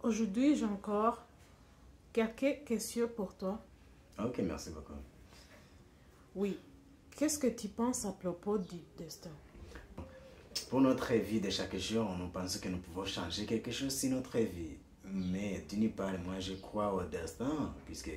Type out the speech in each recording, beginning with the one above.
Aujourd'hui, j'ai encore quelques questions pour toi. Ok, merci beaucoup. Oui. Qu'est-ce que tu penses à propos du destin? Pour notre vie de chaque jour, nous pensons que nous pouvons changer quelque chose sur notre vie. Mais tu n'y parles, moi je crois au destin, puisque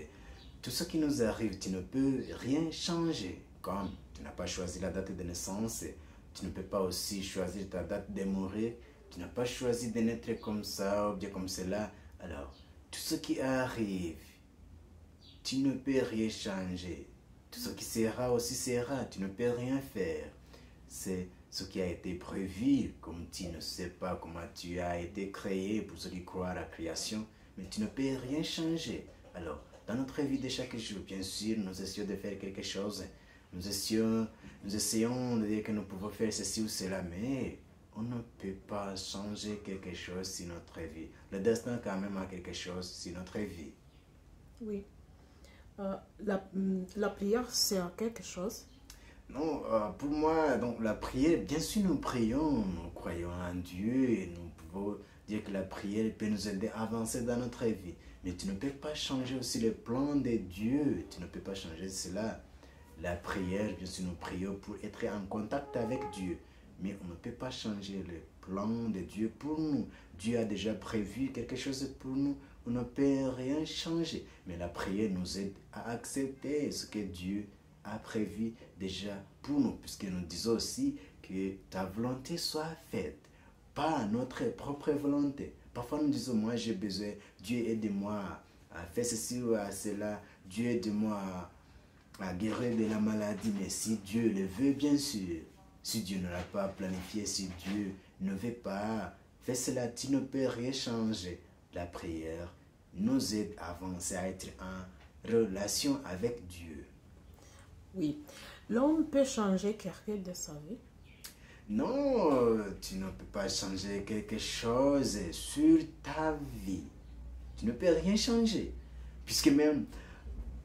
tout ce qui nous arrive, tu ne peux rien changer. Comme tu n'as pas choisi la date de naissance, tu ne peux pas aussi choisir ta date de mourir. Tu n'as pas choisi de naître comme ça ou bien comme cela. Alors, tout ce qui arrive, tu ne peux rien changer. Tout ce qui sera aussi sera, tu ne peux rien faire. C'est ce qui a été prévu, comme tu ne sais pas comment tu as été créé pour ceux qui croient à la création, mais tu ne peux rien changer. Alors, dans notre vie de chaque jour, bien sûr, nous essayons de faire quelque chose. Nous essayons de dire que nous pouvons faire ceci ou cela, mais on ne peut pas changer quelque chose sur notre vie. Le destin quand même a quelque chose sur notre vie. Oui. La prière sert à quelque chose? Non, pour moi, donc la prière, bien sûr nous prions, nous croyons en Dieu et nous pouvons dire que la prière peut nous aider à avancer dans notre vie. Mais tu ne peux pas changer aussi le plan de Dieu, tu ne peux pas changer cela. La prière, bien sûr nous prions pour être en contact avec Dieu, mais on ne peut pas changer le plan de Dieu pour nous. Dieu a déjà prévu quelque chose pour nous, on ne peut rien changer. Mais la prière nous aide à accepter ce que Dieu a prévu déjà pour nous, puisque nous disons aussi que ta volonté soit faite, pas notre propre volonté. Parfois nous disons, moi j'ai besoin, Dieu aide-moi à faire ceci ou à cela, Dieu aide-moi à guérir de la maladie, mais si Dieu le veut, bien sûr, si Dieu ne l'a pas planifié, si Dieu ne veut pas faire cela, tu ne peux rien changer. La prière nous aide à avancer, à être en relation avec Dieu. Oui. L'homme peut changer quelqu'un de sa vie? Non, tu ne peux pas changer quelque chose sur ta vie. Tu ne peux rien changer. Puisque même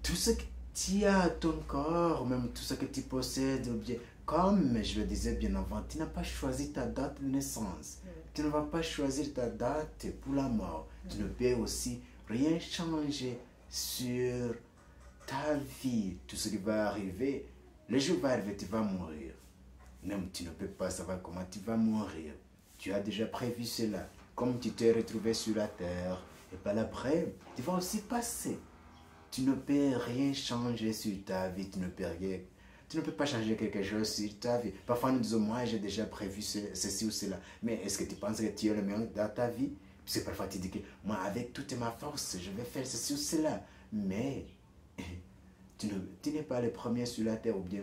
tout ce que tu as à ton corps, même tout ce que tu possèdes, ou bien, comme je le disais bien avant, tu n'as pas choisi ta date de naissance. Tu ne vas pas choisir ta date pour la mort. Tu ne peux aussi rien changer sur ta vie. Tout ce qui va arriver, le jour va arriver, tu vas mourir. Même tu ne peux pas savoir comment tu vas mourir. Tu as déjà prévu cela. Comme tu t'es retrouvé sur la terre, et par après, tu vas aussi passer. Tu ne peux rien changer sur ta vie. Tu ne peux pas changer quelque chose sur ta vie. Parfois nous disons, moi j'ai déjà prévu ceci ou cela. Mais est-ce que tu penses que tu es le meilleur dans ta vie? Puisque parfois tu dis que moi avec toute ma force, je vais faire ceci ou cela. Mais tu n'es pas le premier sur la terre ou bien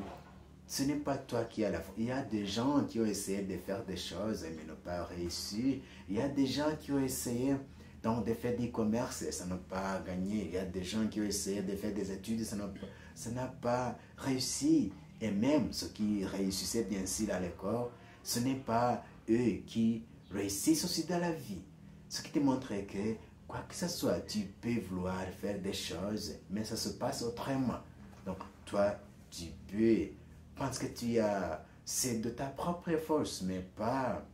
ce n'est pas toi qui as la faute. Il y a des gens qui ont essayé de faire des choses mais n'ont pas réussi. Il y a des gens qui ont essayé donc, de faire du commerce et ça n'a pas gagné. Il y a des gens qui ont essayé de faire des études et ça n'a pas réussi. Et même ceux qui réussissaient bien sûr à l'école, ce n'est pas eux qui réussissent aussi dans la vie. Ce qui te montre que quoi que ce soit, tu peux vouloir faire des choses, mais ça se passe autrement. Donc, toi, tu peux penser que c'est de ta propre force, mais pas.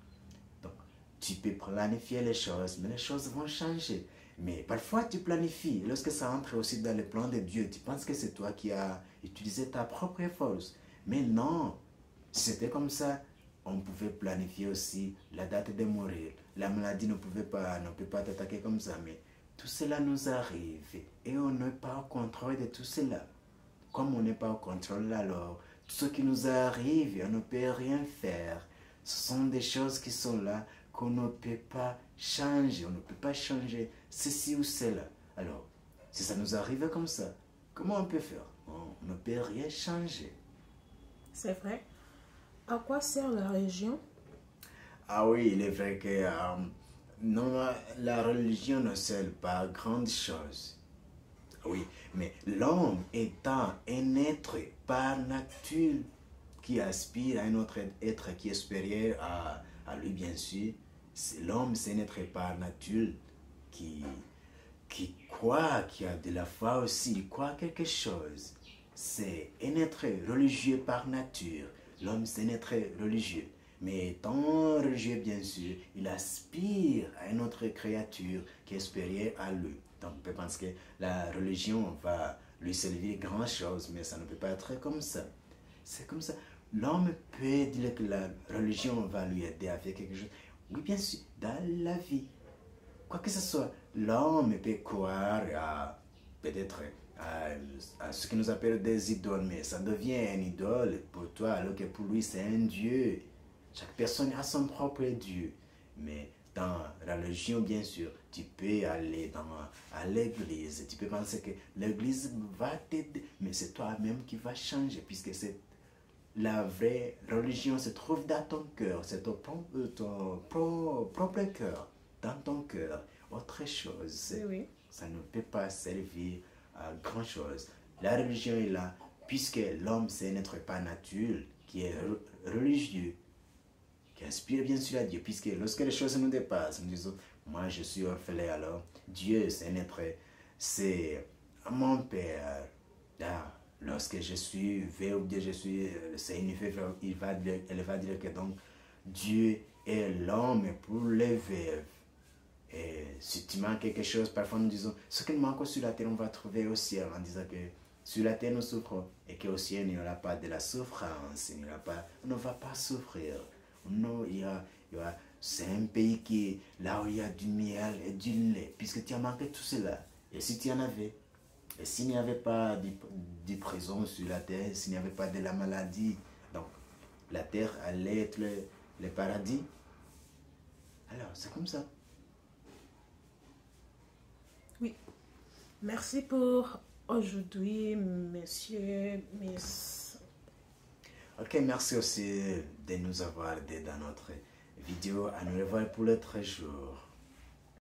Donc, tu peux planifier les choses, mais les choses vont changer. Mais parfois, tu planifies. Lorsque ça entre aussi dans le plan de Dieu, tu penses que c'est toi qui as utilisé ta propre force. Mais non, si c'était comme ça, on pouvait planifier aussi la date de mourir. La maladie ne peut pas t'attaquer comme ça, mais tout cela nous arrive et on n'est pas au contrôle de tout cela. Comme on n'est pas au contrôle, alors tout ce qui nous arrive, on ne peut rien faire. Ce sont des choses qui sont là qu'on ne peut pas changer. On ne peut pas changer ceci ou cela. Alors, si ça nous arrive comme ça, comment on peut faire? On ne peut rien changer. C'est vrai. À quoi sert la religion? Ah oui, il est vrai que non, la religion ne sert pas à grande chose. Oui, mais l'homme étant un être par nature qui aspire à un autre être qui est supérieur à lui, bien sûr, l'homme, c'est un être par nature qui, qui croit, qui a de la foi aussi, il croit quelque chose. C'est un être religieux par nature. L'homme, c'est un être religieux. Mais étant religieux, bien sûr, il aspire à une autre créature qui est supérieure à lui. Donc, on peut penser que la religion va lui servir grand chose, mais ça ne peut pas être comme ça. C'est comme ça. L'homme peut dire que la religion va lui aider à faire quelque chose. Oui, bien sûr, dans la vie. Quoi que ce soit, l'homme peut croire à peut-être à ce que nous appellent des idoles, mais ça devient une idole pour toi, alors que pour lui c'est un Dieu. Chaque personne a son propre Dieu. Mais dans la religion, bien sûr, tu peux aller à l'église. Tu peux penser que l'église va t'aider, mais c'est toi-même qui va changer, puisque c'est la vraie religion se trouve dans ton cœur. C'est ton propre cœur, dans ton cœur. Autre chose, Oui, oui. ça ne peut pas servir à grand chose. La religion est là, puisque l'homme c'est un être pas naturel qui est religieux, qui aspire bien sûr à Dieu, puisque lorsque les choses nous dépassent, nous disons, moi je suis orphelin, alors Dieu c'est un être, c'est mon Père. Là, lorsque je suis veuve ou bien je suis, c'est une veuve, elle va dire que donc Dieu est l'homme pour les veuves. Et si tu manques quelque chose, parfois nous disons, ce qui manque sur la terre, on va trouver au ciel, en disant que sur la terre nous souffrons et qu'au ciel il n'y aura pas de la souffrance, on ne va pas souffrir. Non, c'est un pays qui, là où il y a du miel et du lait, puisque tu as manqué tout cela. Et si tu en avais, et s'il n'y avait pas de prison sur la terre, s'il n'y avait pas de la maladie, donc la terre allait être le paradis. Alors, c'est comme ça. Oui. Merci pour aujourd'hui, messieurs, miss. Ok, merci aussi de nous avoir aidés dans notre vidéo. À nous revoir pour l'autre jour.